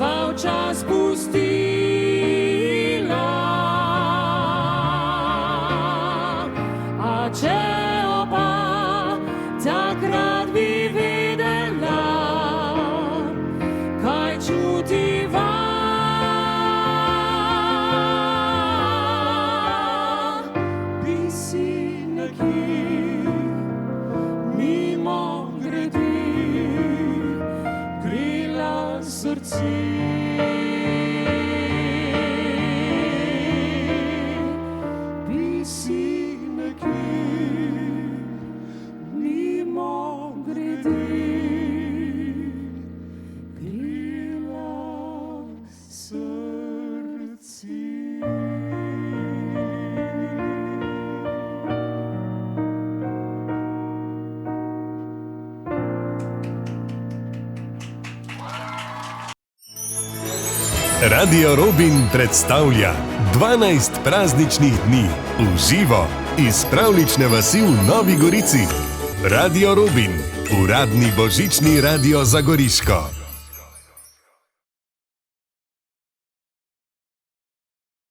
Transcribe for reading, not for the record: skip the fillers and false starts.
sva včas pustila. A če oba takrat bi vedela, kaj čutiva, bi si nekje mimogrede grela srce. Bi si nekje mimogrede grela srce. Radio Robin predstavlja 12 prazničnih dni v živo iz pravljične vasi v Novi Gorici. Radio Robin, uradni božični radio za Goriško.